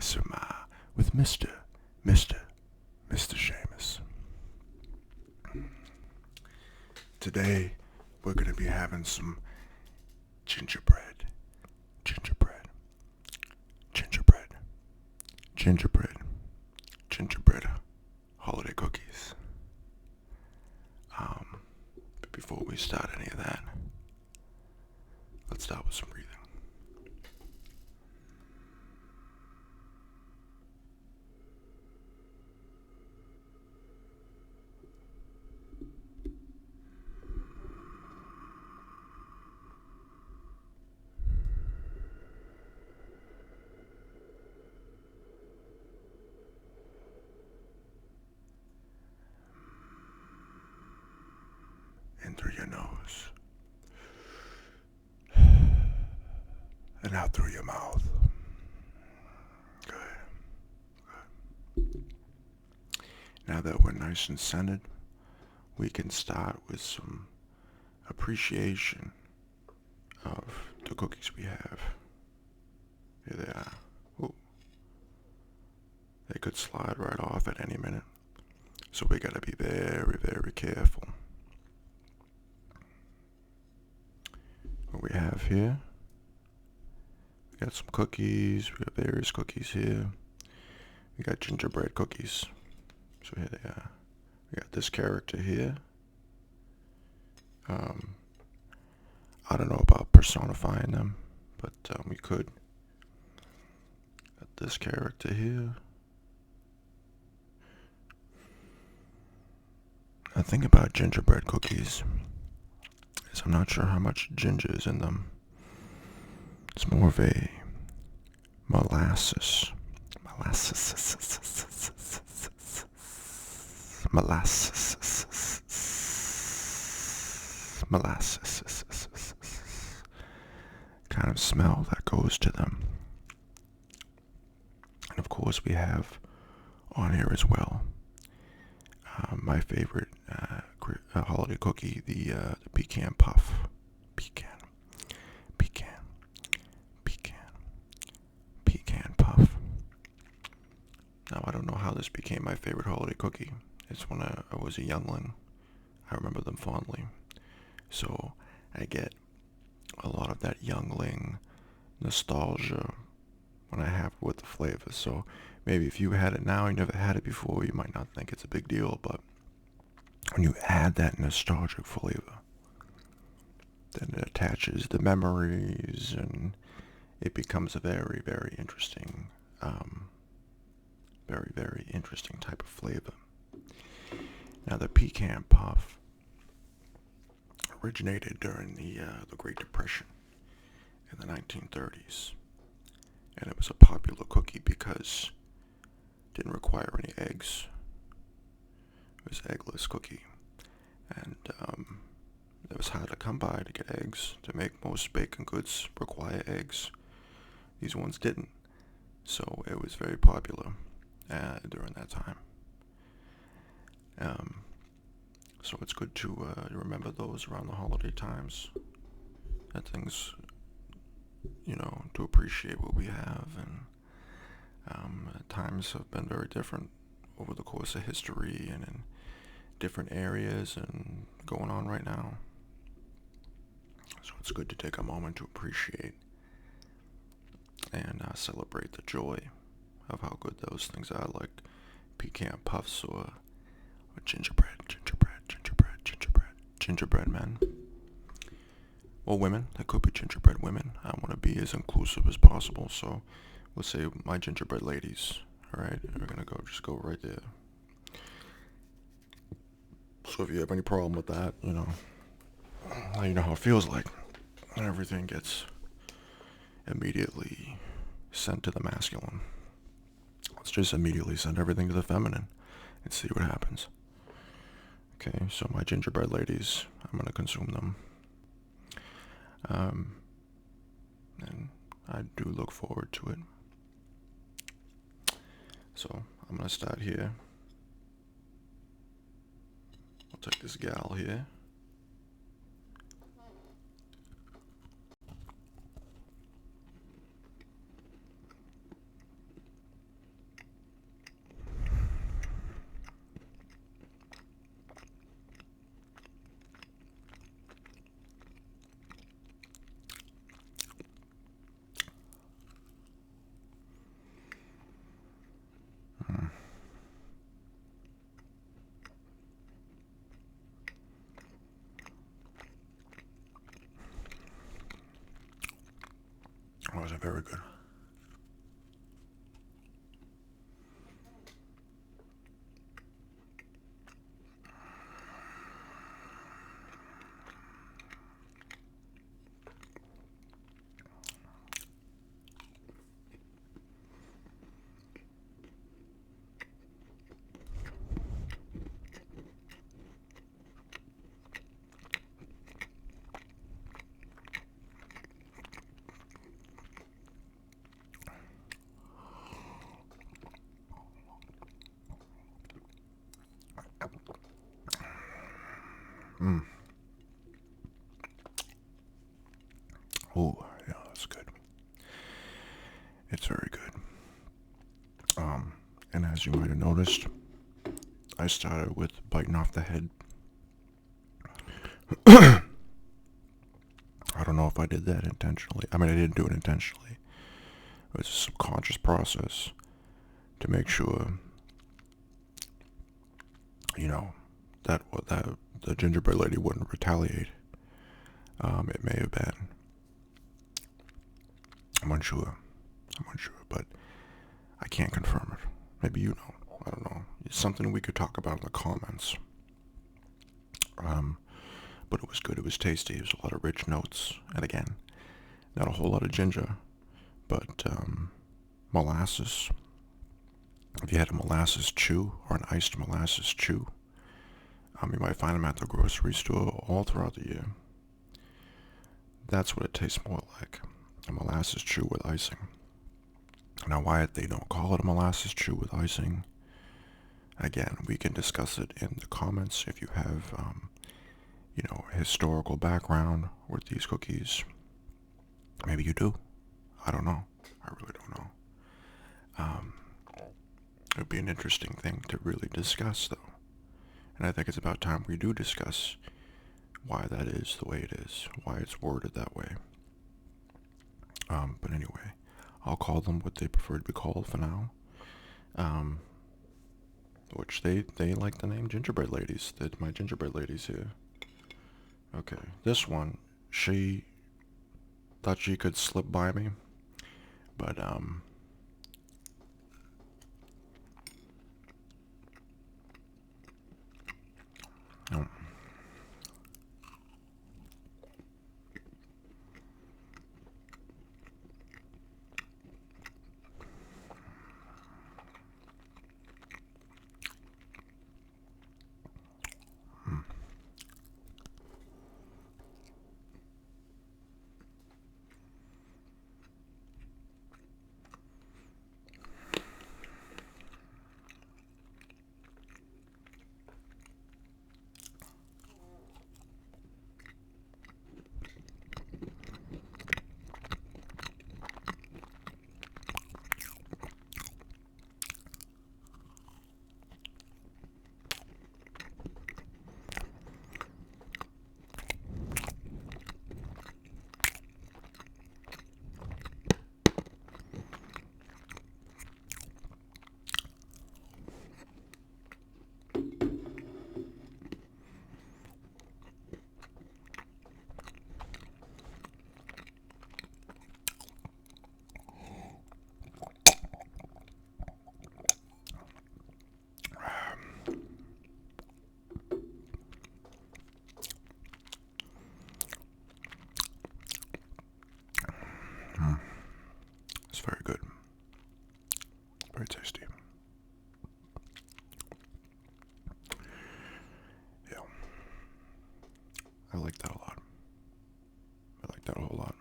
ASMR with Mr. Seamus. Today, we're going to be having some gingerbread, gingerbread, gingerbread, gingerbread, gingerbread holiday cookies. But before we start any of that, let's start with some breathing. In through your nose and out through your mouth. Good. Now that we're nice and centered, we can start with some appreciation of the cookies we have. Here they are. Ooh. They could slide right off at any minute, so we gotta be very, very careful. What we have here, we got some cookies, we have various cookies here. We got gingerbread cookies, so here they are. We got this character here. I don't know about personifying them, but we could. Got this character here. The thing about gingerbread cookies is I'm not sure how much ginger is in them. It's more of a molasses kind of smell that goes to them. And of course we have on here as well my favorite holiday cookie, the pecan puff. Pecan puff. Now I don't know how this became my favorite holiday cookie. It's when I was a youngling. I remember them fondly. So I get a lot of that youngling nostalgia when I have it with the flavor. So maybe if you had it now and you never had it before, you might not think it's a big deal, but when you add that nostalgic flavor, then it attaches the memories and it becomes a very, very interesting, very interesting type of flavor. Now the pecan puff originated during the Great Depression in the 1930s, and it was a popular cookie because it didn't require any eggs. It was an eggless cookie, and it was hard to come by to get eggs. To make most baked goods require eggs. These ones didn't, so it was very popular during that time. So it's good to remember those around the holiday times. That things, to appreciate what we have, and times have been very different over the course of history and in different areas and going on right now. So it's good to take a moment to appreciate and celebrate the joy of how good those things are, like pecan puffs or gingerbread men. Or women. That could be gingerbread women. I want to be as inclusive as possible, so we'll say my gingerbread ladies. Alright, we're gonna just go right there. So if you have any problem with that, now you know how it feels like. Everything gets immediately sent to the masculine. Let's just immediately send everything to the feminine and see what happens. Okay, so my gingerbread ladies, I'm gonna consume them. And I do look forward to it. So I'm gonna start here. I'll take this gal here. It was very good. Oh, yeah, that's good. It's very good. And as you might have noticed, I started with biting off the head. I don't know if I did that intentionally. I mean, I didn't do it intentionally. It was a subconscious process to make sure, you know, that the gingerbread lady wouldn't retaliate. It may have been. I'm unsure. But I can't confirm it. Maybe you know. I don't know. It's something we could talk about in the comments. But it was good. It was tasty. It was a lot of rich notes. And again, not a whole lot of ginger, but molasses. If you had a molasses chew or an iced molasses chew, you might find them at the grocery store all throughout the year. That's what it tastes more like. A molasses chew with icing. Now, why they don't call it a molasses chew with icing, again, we can discuss it in the comments if you have, historical background with these cookies. Maybe you do. I don't know. I really don't know. It would be an interesting thing to really discuss, though. And I think it's about time we do discuss why that is the way it is, why it's worded that way. But anyway, I'll call them what they prefer to be called for now. Which they like the name Gingerbread Ladies. They're my gingerbread ladies here. Okay, this one, she thought she could slip by me, but no. It's very good. Very tasty. Yeah. I like that a lot. I like that a whole lot.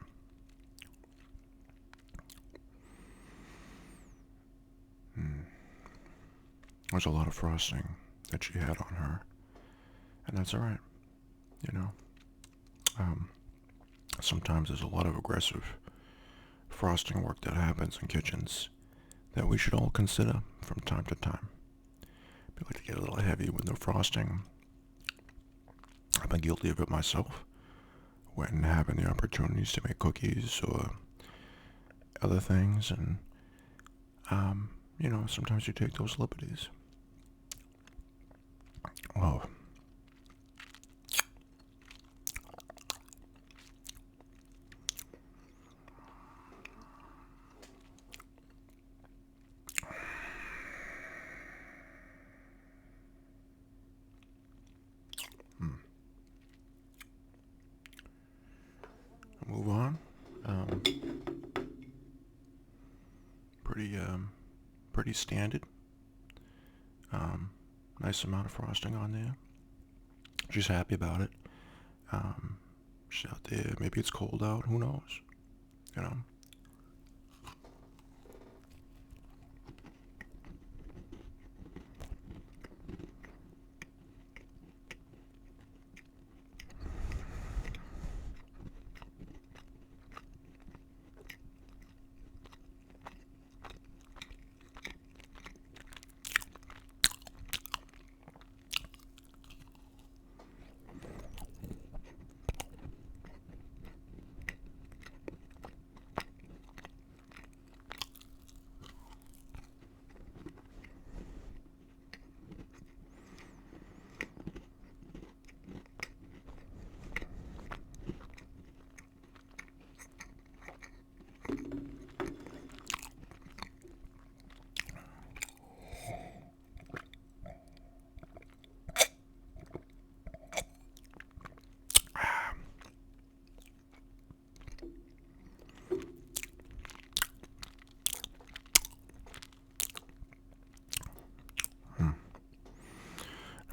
There's a lot of frosting that she had on her. And that's alright. You know? Sometimes there's a lot of aggressive frosting work that happens in kitchens that we should all consider from time to time. People like to get a little heavy with the frosting. I've been guilty of it myself when having the opportunities to make cookies or other things, and sometimes you take those liberties. Oh. pretty standard. Nice amount of frosting on there. She's happy about it. She's out there. Maybe it's cold out. Who knows? You know.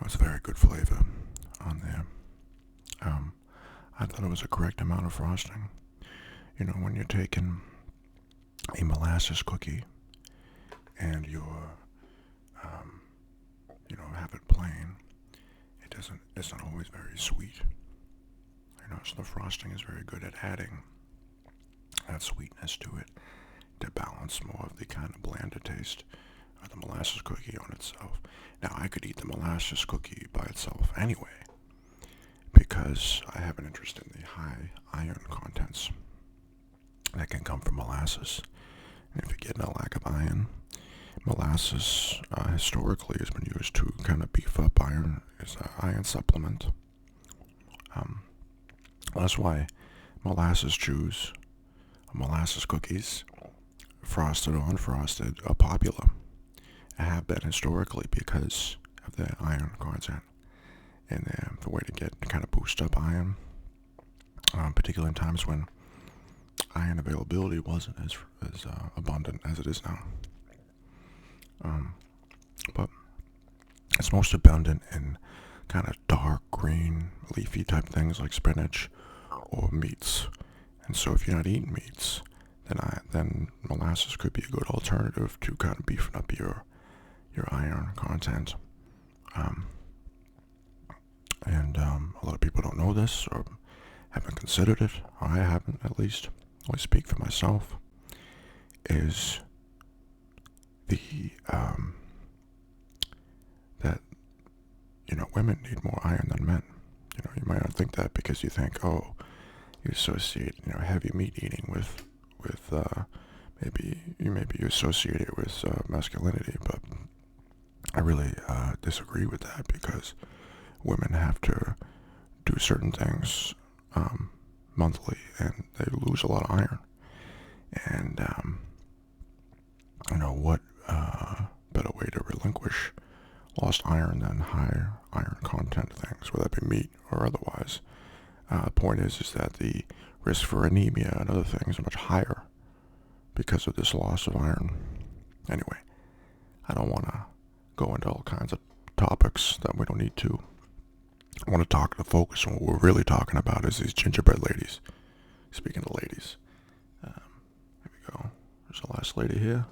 It's a very good flavor on there. I thought it was a correct amount of frosting. You know, when you're taking a molasses cookie and you're, have it plain, it's not always very sweet. You know, so the frosting is very good at adding that sweetness to it to balance more of the kind of blander taste of the molasses cookie on itself. Now, I could eat the molasses cookie by itself anyway, because I have an interest in the high iron contents that can come from molasses. And if you're getting a lack of iron, molasses historically has been used to kind of beef up iron as an iron supplement. That's why molasses chews, molasses cookies, frosted or unfrosted, are popular. Have been historically because of the iron content in there. The way to kind of boost up iron, particularly in times when iron availability wasn't as abundant as it is now. But it's most abundant in kind of dark green, leafy type things like spinach or meats. And so if you're not eating meats, then molasses could be a good alternative to kind of beefing up your iron content. And a lot of people don't know this or haven't considered it, or I haven't at least. I speak for myself. Is the that women need more iron than men. You might not think that because you think, oh, you associate heavy meat eating with maybe you associate it with masculinity, but I really disagree with that, because women have to do certain things monthly, and they lose a lot of iron. And what better way to relinquish lost iron than high iron content things, whether that be meat or otherwise. The point is that the risk for anemia and other things are much higher because of this loss of iron. Anyway, I don't want to go into all kinds of topics that we don't need to. I want to focus on what we're really talking about is these gingerbread ladies. Speaking of ladies, here we go. There's the last lady here.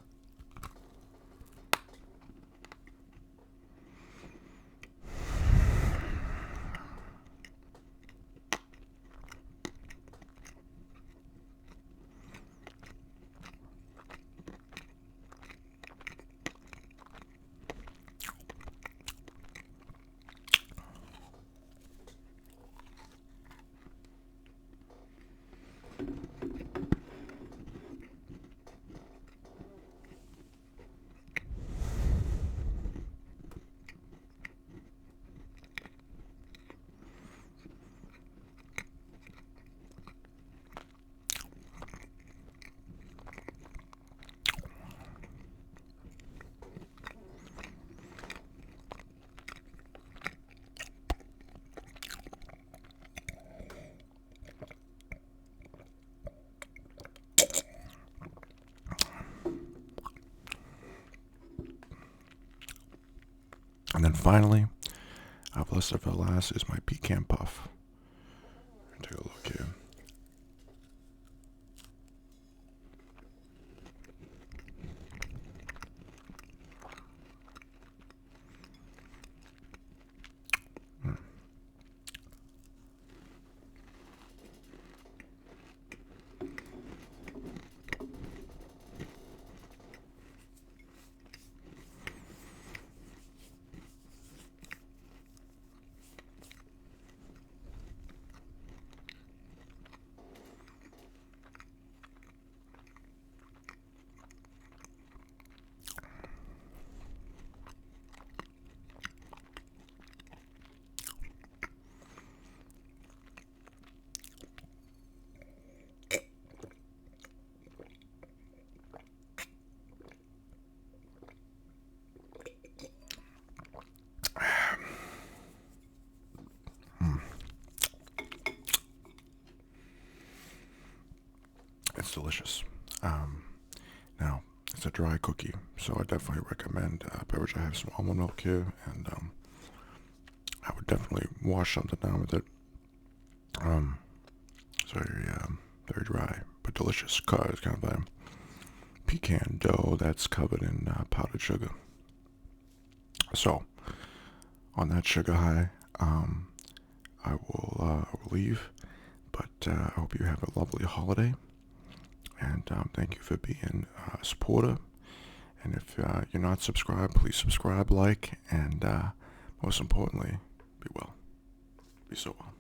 finally, blessed for last is my pecan puff. Take a look here. It's delicious. Now, it's a dry cookie, so I definitely recommend a beverage. I have some almond milk here, and I would definitely wash something down with it. It's very dry, but delicious. It's kind of a pecan dough that's covered in powdered sugar. So, on that sugar high, I will leave, but I hope you have a lovely holiday. And thank you for being a supporter. And if you're not subscribed, please subscribe, like, and most importantly, be well. Be so well.